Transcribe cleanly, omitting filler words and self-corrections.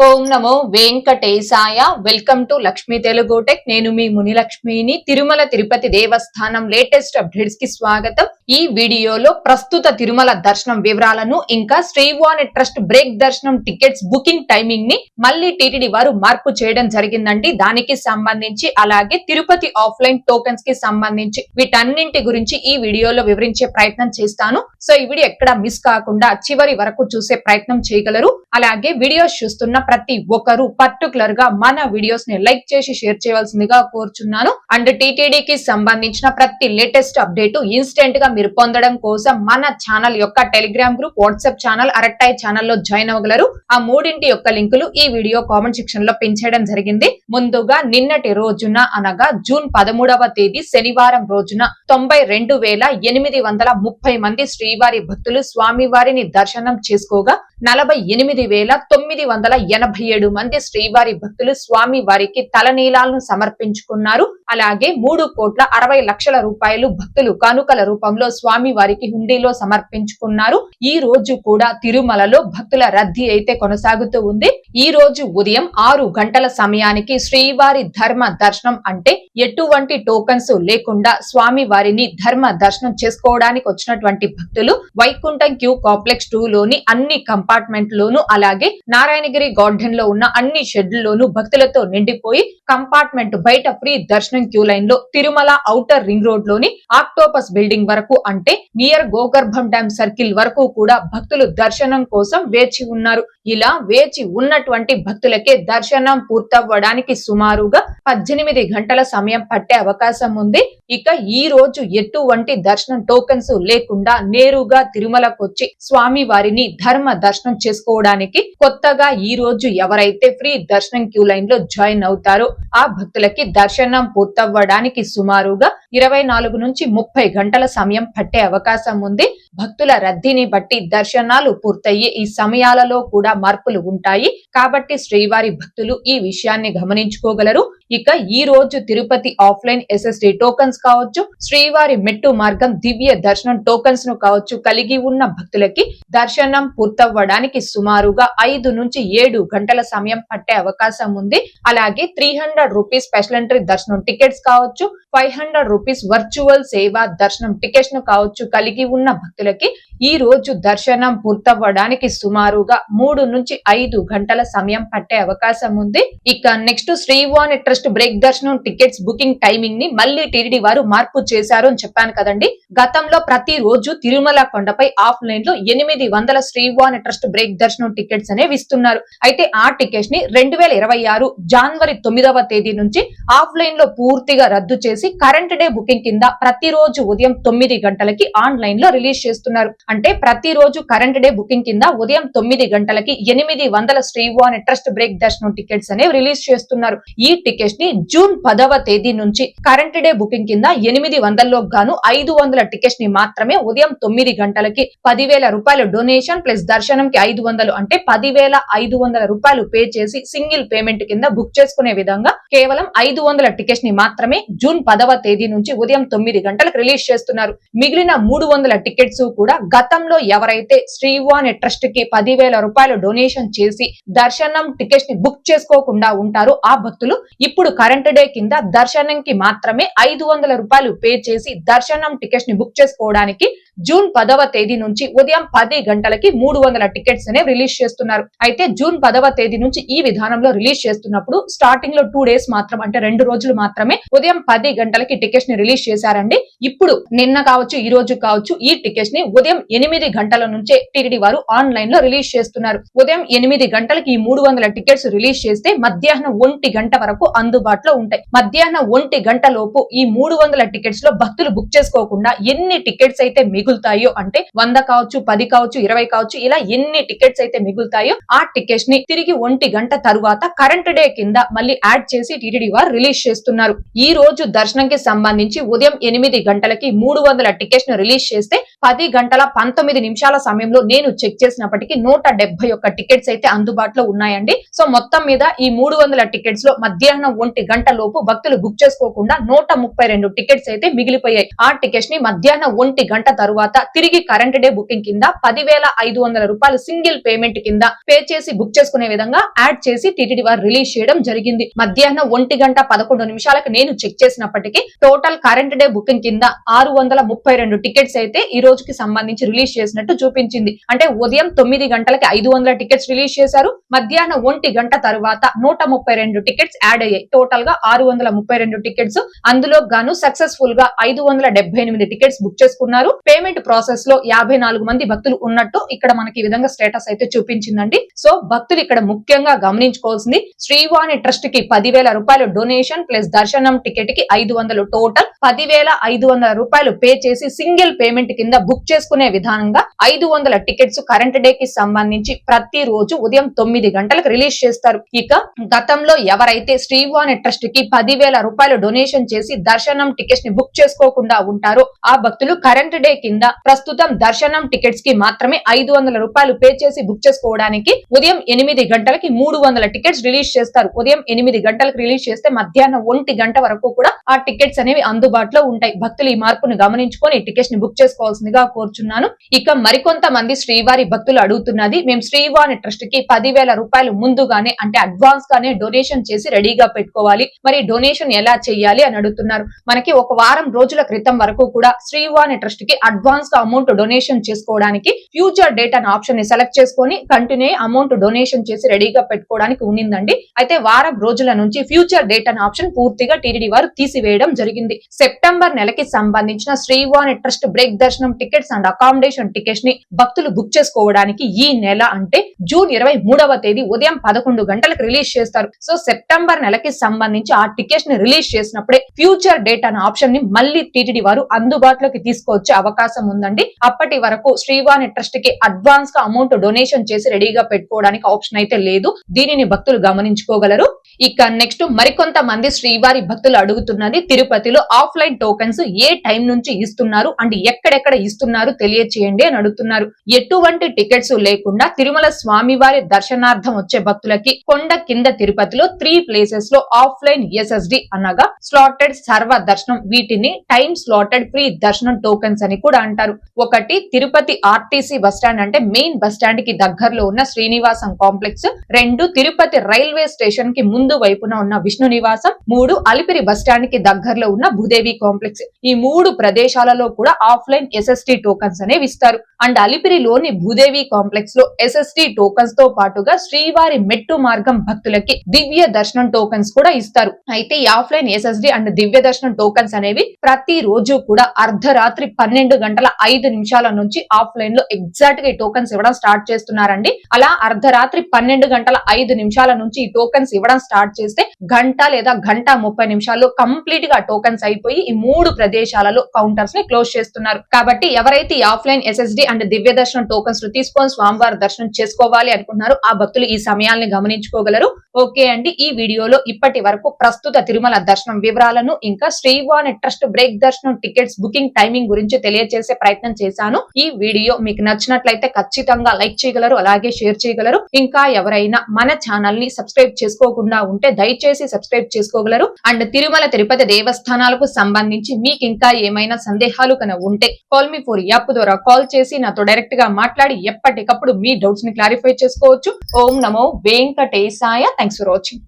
Om Namo Venkatesaya. Welcome to Lakshmi Telugu tech. నేను మీ మునిలక్ష్మిని. తిరుమల తిరుపతి దేవస్థానం latest updates కి స్వాగతం. ఈ వీడియోలో ప్రస్తుత తిరుమల దర్శనం వివరాలను ఇంకా శ్రీవాణి ట్రస్ట్ బ్రేక్ దర్శనం టికెట్స్ బుకింగ్ టైమింగ్ ని మళ్ళీ టీటీడీ వారు మార్పు చేయడం జరిగిందండి. దానికి సంబంధించి అలాగే తిరుపతి ఆఫ్లైన్ టోకెన్స్ కి సంబంధించి వీటన్నింటి గురించి ఈ వీడియోలో వివరించే ప్రయత్నం చేస్తాను. సో ఈ వీడియో ఎక్కడ మిస్ కాకుండా చివరి వరకు చూసే ప్రయత్నం చేయగలరు. అలాగే వీడియోస్ చూస్తున్న ప్రతి ఒక్కరు పర్టికులర్ గా మన వీడియోస్ ని లైక్ చేసి షేర్ చేయవలసిందిగా కోరుచున్నాను. అండ్ టీటీడీకి సంబంధించిన ప్రతి లేటెస్ట్ అప్డేట్ ఇన్స్టెంట్ గా మీరు పొందడం కోసం మన ఛానల్ యొక్క Telegram group, WhatsApp channel, Arattai ఛానల్లో జాయిన్ అవ్వగలరు. ఆ మూడింటి యొక్క లింకులు ఈ వీడియో కామెంట్ సెక్షన్ లో పిన్ చేయడం జరిగింది. ముందుగా నిన్నటి రోజున అనగా జూన్ 13వ తేదీ శనివారం రోజున 92,830 మంది శ్రీవారి భక్తులు స్వామివారిని దర్శనం చేసుకోగా 48,987 మంది శ్రీవారి భక్తులు స్వామి వారికి తలనీలాలను సమర్పించుకున్నారు. అలాగే 3,60,00,000 రూపాయలు భక్తులు కానుకల రూపంలో స్వామి వారికి హుండీలో సమర్పించుకున్నారు. ఈ రోజు కూడా తిరుమలలో భక్తుల రద్దీ అయితే కొనసాగుతూ ఉంది. ఈ రోజు ఉదయం 6 గంటల సమయానికి శ్రీవారి ధర్మ దర్శనం అంటే ఎటువంటి టోకన్స్ లేకుండా స్వామి వారిని ధర్మ దర్శనం చేసుకోవడానికి వచ్చినటువంటి భక్తులు వైకుంఠం క్యూ కాంప్లెక్స్ 2 లోని అన్ని కంపార్ట్మెంట్ లోను అలాగే నారాయణగిరి గార్డెన్ లో ఉన్న అన్ని షెడ్లలోనూ భక్తులతో నిండిపోయి కంపార్ట్మెంట్ బయట ఫ్రీ దర్శనం క్యూ లైన్ లో తిరుమల ఔటర్ రింగ్ రోడ్ లోని ఆక్టోపస్ బిల్డింగ్ వరకు అంటే నియర్ గోగర్భం డ్యామ్ సర్కిల్ వరకు కూడా భక్తులు దర్శనం కోసం వేచి ఉన్నారు. ఇలా వేచి ఉన్నటువంటి భక్తులకే దర్శనం పూర్తవ్వడానికి సుమారుగా 18 గంటల సమయం పట్టే అవకాశం ఉంది. ఇక ఈ రోజు ఎటువంటి దర్శనం టోకెన్స్ లేకుండా నేరుగా తిరుమలకొచ్చి స్వామి వారిని ధర్మ దర్శనం చేసుకోవడానికి కొత్తగా ఈ రోజు ఎవరైతే ఫ్రీ దర్శనం క్యూ లైన్ లో జాయిన్ అవుతారో ఆ భక్తులకి దర్శనం పూర్తవ్వడానికి సుమారుగా 24 నుంచి 30 గంటల సమయం పట్టే అవకాశం ఉంది. భక్తుల రద్దీని బట్టి దర్శనాలు పూర్తయ్యే ఈ సమయాలలో కూడా మార్పులు ఉంటాయి. కాబట్టి శ్రీవారి భక్తులు ఈ విషయాన్ని గమనించుకోగలరు. ఇక ఈ రోజు తిరుపతి ఆఫ్లైన్ SSD టోకన్స్ కావచ్చు, శ్రీవారి మెట్టు మార్గం దివ్య దర్శనం టోకన్స్ ను కావచ్చు కలిగి ఉన్న భక్తులకి దర్శనం పూర్తవ్వడానికి సుమారుగా 5 నుంచి 7 గంటల సమయం పట్టే అవకాశం ఉంది. అలాగే 300 రూపీస్ స్పెషల్ ఎంట్రీ దర్శనం టికెట్స్ కావచ్చు, 500 రూపీస్ వర్చువల్ సేవా దర్శనం టికెట్స్ ను కావచ్చు కలిగి ఉన్న భక్తులకి ఈ రోజు దర్శనం పూర్తవ్వడానికి సుమారుగా 3 నుంచి 5 గంటల సమయం పట్టే అవకాశం ఉంది. ఇక నెక్స్ట్ శ్రీవాణి ట్రస్ట్ బ్రేక్ దర్శనం టికెట్స్ బుకింగ్ టైమింగ్ ని మళ్ళీ టీటీడీ వారు మార్పు చేశారు అని చెప్పాను కదండి. గతంలో ప్రతి రోజు తిరుమల కొండపై ఆఫ్లైన్ లో 800 శ్రీవాణి ట్రస్ట్ బ్రేక్ దర్శనం టికెట్స్ అనేవి ఇస్తున్నారు. అయితే ఆ టికెట్స్ ని 2026 జనవరి 9వ తేదీ నుంచి ఆఫ్లైన్ లో పూర్తిగా రద్దు చేసి కరెంట్ డే బుకింగ్ కింద ప్రతిరోజు ఉదయం 9 గంటలకి ఆన్లైన్ లో రిలీజ్ చేస్తున్నారు. అంటే ప్రతిరోజు కరెంట్ డే బుకింగ్ కింద ఉదయం 9 గంటలకి 800 శ్రీవాణి ట్రస్ట్ బ్రేక్ దర్శనం టికెట్స్ అనేవి రిలీజ్ చేస్తున్నారు. ఈ టికెట్స్ ని జూన్ 10వ తేదీ నుంచి కరెంట్ డే బుకింగ్ కింద 800లో గాను 500 టికెట్స్ ని మాత్రమే ఉదయం 9 గంటలకి 10,000 రూపాయలు డొనేషన్ ప్లస్ దర్శనంకి 500 అంటే 10,500 రూపాయలు పే చేసి సింగిల్ పేమెంట్ కింద బుక్ చేసుకునే విధంగా కేవలం 500 టికెట్స్ ని మాత్రమే జూన్ 10వ తేదీ నుంచి ఉదయం 9 గంటలకు రిలీజ్ చేస్తున్నారు. మిగిలిన 300 టికెట్స్ కూడా గతంలో ఎవరైతే శ్రీవాణి ట్రస్ట్ కి 10,000 రూపాయలు డొనేషన్ చేసి దర్శనం టికెట్స్ ని బుక్ చేసుకోకుండా ఉంటారో ఆ భక్తులు ఇప్పుడు కరెంట్ డే కింద దర్శనంకి మాత్రమే 500 రూపాయలు పే చేసి దర్శనం టికెట్స్ ని బుక్ చేసుకోవడానికి జూన్ 10వ తేదీ నుంచి ఉదయం 10 గంటలకి 300 టికెట్స్ అనేవి రిలీజ్ చేస్తున్నారు. అయితే జూన్ 10వ తేదీ నుంచి ఈ విధానంలో రిలీజ్ చేస్తున్నప్పుడు స్టార్టింగ్ లో 2 డేస్ మాత్రం అంటే 2 రోజులు మాత్రమే ఉదయం 10 గంటలకి టికెట్స్ ని రిలీజ్ చేశారండి. ఇప్పుడు నిన్న కావచ్చు ఈ రోజు కావచ్చు ఈ టికెట్స్ ని ఉదయం 8 గంటల నుంచే టీటీడీ వారు ఆన్లైన్ లో రిలీజ్ చేస్తున్నారు. ఉదయం 8 గంటలకి ఈ 300 టికెట్స్ రిలీజ్ చేస్తే మధ్యాహ్నం 1 గంట వరకు అందుబాటులో ఉంటాయి. మధ్యాహ్నం 1 గంట లోపు ఈ 300 టికెట్స్ లో భక్తులు బుక్ చేసుకోకుండా ఎన్ని టికెట్స్ అయితే మిగులుతాయో అంటే 100 కావచ్చు, 10 కావచ్చు, 20 కావచ్చు ఇలా ఎన్ని టికెట్స్ అయితే మిగులుతాయో ఆ టికెట్స్ ని తిరిగి 1 గంట తరువాత కరెంట్ డే కింద మళ్ళీ యాడ్ చేసి టీటీడీ వారు రిలీజ్ చేస్తున్నారు. ఈ రోజు దర్శనంకి సంబంధించి ఉదయం 8 గంటలకి 300 టికెట్స్ ను రిలీజ్ చేస్తే 10 గంటల 19 నిమిషాల సమయంలో నేను చెక్ చేసినప్పటికీ 171 టికెట్స్ అయితే అందుబాటులో ఉన్నాయండి. సో మొత్తం మీద ఈ 300 టికెట్స్ లో మధ్యాహ్నం 1 గంట లోపు భక్తులు బుక్ చేసుకోకుండా 132 టికెట్స్ అయితే మిగిలిపోయాయి. ఆ టికెట్స్ ని మధ్యాహ్నం 1 గంట తరువాత తిరిగి కరెంట్ డే బుకింగ్ కింద 10,500 రూపాయలు సింగిల్ పేమెంట్ కింద పే చేసి బుక్ చేసుకునే విధంగా యాడ్ చేసి టీటీడీ వారు రిలీజ్ చేయడం జరిగింది. మధ్యాహ్నం 1 గంట 11 నిమిషాలకు నేను చెక్ చేసినప్పటికీ టోటల్ కరెంట్ డే బుకింగ్ కింద 632 టికెట్స్ అయితే ఈ రోజుకి సంబంధించి రిలీజ్ చేసినట్టు చూపించింది. అంటే ఉదయం 9 గంటలకి 500 టికెట్స్ రిలీజ్ చేశారు. మధ్యాహ్నం 1 గంట తరువాత 132 టికెట్స్ యాడ్ అయ్యాయి. టోటల్ గా 632 టికెట్స్. అందులో గాను సక్సెస్ఫుల్ గా 578 టికెట్స్ బుక్ చేసుకున్నారు. పేమెంట్ ప్రాసెస్ లో 54 మంది భక్తులు ఉన్నట్టు ఇక్కడ మనకి ఈ విధంగా స్టేటస్ అయితే చూపించిందండి. సో భక్తులు ఇక్కడ ముఖ్యంగా గమనించుకోవాల్సింది శ్రీవాణి ట్రస్ట్ కి 10,000 రూపాయలు డొనేషన్ ప్లస్ దర్శనం టికెట్ కి 500 టోటల్ 10,500 రూపాయలు పే చేసి సింగిల్ పేమెంట్ కింద బుక్ చేసుకునే విధానంగా 500 టికెట్స్ కరెంట్ డే కి సంబంధించి ప్రతి రోజు ఉదయం 9 గంటలకు రిలీజ్ చేస్తారు. ఇక గతంలో ఎవరైతే శ్రీవాణి ట్రస్ట్ కి 10,000 రూపాయలు డొనేషన్ చేసి దర్శనం టికెట్స్ ని బుక్ చేసుకోకుండా ఉంటారో ఆ భక్తులు కరెంట్ డే కింద ప్రస్తుతం దర్శనం టికెట్స్ కి మాత్రమే 500 రూపాయలు పే చేసి బుక్ చేసుకోవడానికి ఉదయం 8 గంటలకి 300 టికెట్స్ రిలీజ్ చేస్తారు. ఉదయం 8 గంటలకు రిలీజ్ చేస్తే మధ్యాహ్నం 1 గంట వరకు కూడా ఆ టికెట్స్ అనేవి అందుబాటులో ఉంటాయి. భక్తులు ఈ మార్పును గమనించుకొని టికెట్స్ ని బుక్ చేసుకోవాల్సిందిగా కోరుచున్నాను. ఇక మరికొంతమంది శ్రీవారి భక్తులు అడుగుతున్నది, మేము శ్రీవారి ట్రస్ట్ కి 10,000 రూపాయలు ముందుగానే అంటే అడ్వాన్స్ గానే డొనేషన్ చేసి రెడీగా పెట్టుకోవాలి, మరి డొనేషన్ ఎలా చేయాలి అని అడుగుతున్నారు. మనకి ఒక వారం రోజుల క్రితం వరకు కూడా శ్రీవాణి ట్రస్ట్ కి అడ్వాన్స్ గా అమౌంట్ డొనేషన్ చేసుకోవడానికి ఫ్యూచర్ డేట్ అనే ఆప్షన్ ని సెలెక్ట్ చేసుకొని కంటిన్యూ అమౌంట్ డొనేషన్ చేసి రెడీగా పెట్టుకోవడానికి ఉండిందండి. అయితే వారం రోజుల నుంచి ఫ్యూచర్ డేట్ అనే ఆప్షన్ పూర్తిగా టీటీడీ వారు తీసివేయడం జరిగింది. సెప్టెంబర్ నెలకి సంబంధించిన శ్రీవాణి ట్రస్ట్ బ్రేక్ దర్శనం టికెట్స్ అండ్ అకామిడేషన్ టికెట్స్ ని భక్తులు బుక్ చేసుకోవడానికి ఈ నెల అంటే జూన్ 23వ తేదీ ఉదయం 11 గంటలకు రిలీజ్ చేస్తారు. సో సెప్టెంబర్ నెలకి సంబంధించి ఆ టికెట్స్ ని రిలీజ్ చేసినప్పుడే ఫ్యూచర్ డేట్ అనే ఆప్షన్ ని మళ్ళీ టీటీడీ వారు అందుబాటులోకి తీసుకొచ్చే అవకాశం ఉందండి. అప్పటి వరకు శ్రీవాణి ట్రస్ట్ కి అడ్వాన్స్ గా అమౌంట్ డొనేషన్ చేసి రెడీగా పెట్టుకోవడానికి ఆప్షన్ అయితే లేదు. దీనిని భక్తులు గమనించుకోగలరు. ఇక నెక్స్ట్ మరికొంతమంది శ్రీవారి భక్తులు అడుగుతున్నది, తిరుపతిలో ఆఫ్లైన్ టోకెన్స్ ఏ టైం నుంచి ఇస్తున్నారు అండ్ ఎక్కడెక్కడ ఇస్తున్నారు తెలియచేయండి అని అడుగుతున్నారు. ఎటువంటి టికెట్స్ లేకుండా తిరుమల స్వామివారి దర్శనార్థం వచ్చే భక్తులకి కొండ కింద తిరుపతిలో 3 ప్లేసెస్ లో ఆఫ్లైన్ ఎస్ఎస్డి అనగా స్లాటెడ్ సర్వ దర్శనం, వీటిని టైం స్లాటెడ్ ఫ్రీ దర్శనం టోకెన్స్ అని కూడా అంటారు. ఒకటి తిరుపతి ఆర్టీసీ బస్టాండ్ అంటే మెయిన్ బస్టాండ్ కి దగ్గరలో ఉన్న Srinivasam complex, 2 Tirupati railway station కి ముందు వైపున ఉన్న విష్ణు నివాసం, 3 అలిపిరి బస్టాండ్ కి దగ్గరలో ఉన్న భూదేవి కాంప్లెక్స్. ఈ 3 ప్రదేశాలలో కూడా ఆఫ్లైన్ ఎస్ఎస్డి టోకెన్స్ అనేవి ఇస్తారు. అండ్ అలిపిరిలోని భూదేవి కాంప్లెక్స్ లో ఎస్ఎస్డి టోకెన్స్ తో పాటుగా శ్రీవారి మెట్టు మార్గం భక్తులకి దివ్య దర్శనం టోకెన్స్ కూడా ఇస్తారు. అయితే ఈ ఆఫ్లైన్ ఎస్ఎస్డి అండ్ దివ్య దర్శనం టోకెన్స్ అనేవి ప్రతి రోజు కూడా అర్ధరాత్రి 12:05 నుంచి ఆఫ్లైన్ లో ఎగ్జాక్ట్ గా ఈ టోకెన్స్ ఇవ్వడం స్టార్ట్ చేస్తున్నారండి. అలా అర్ధరాత్రి 12:05 నుంచి ఈ టోకెన్స్ ఇవ్వడం స్టార్ట్ చేస్తే గంట లేదా 1:30 కంప్లీట్ గా టోకెన్స్ అయిపోయి ఈ 3 ప్రదేశాలలో కౌంటర్స్ ని క్లోజ్ చేస్తున్నారు. కాబట్టి ఎవరైతే ఈ ఆఫ్లైన్ ఎస్ఎస్డి అండ్ దివ్య దర్శనం టోకెన్స్ తీసుకొని స్వామివారి దర్శనం చేసుకోవాలి అనుకుంటున్నారో ఆ భక్తులు ఈ సమయాల్ని గమనించుకోగలరు. ఓకే అండి, ఈ వీడియోలో ఇప్పటి వరకు ప్రస్తుత తిరుమల దర్శనం వివరాలను ఇంకా శ్రీవాణి ట్రస్ట్ బ్రేక్ దర్శనం టికెట్స్ బుకింగ్ టైమింగ్ గురించి తెలియజేసే ప్రయత్నం చేశాను. ఈ వీడియో మీకు నచ్చినట్లయితే ఖచ్చితంగా లైక్ చేయగలరు, అలాగే షేర్ చేయగలరు. ఇంకా ఎవరైనా మన ఛానల్ ని సబ్స్క్రైబ్ చేసుకోకుండా ఉంటే దయచేసి సబ్స్క్రైబ్ చేసుకోగలరు. అండ్ తిరుమల తిరుపతి దేవస్థానాలకు సంబంధించి మీకు ఇంకా ఏమైనా సందేహాలు కనుక ఉంటే కాల్ మీ ఫోర్ యాప్ ద్వారా కాల్ చేసి నాతో డైరెక్ట్ గా మాట్లాడి ఎప్పటికప్పుడు మీ డౌట్స్ ని క్లారిఫై చేసుకోవచ్చు. ఓం నమో వెంకటేశాయ. Thanks for watching.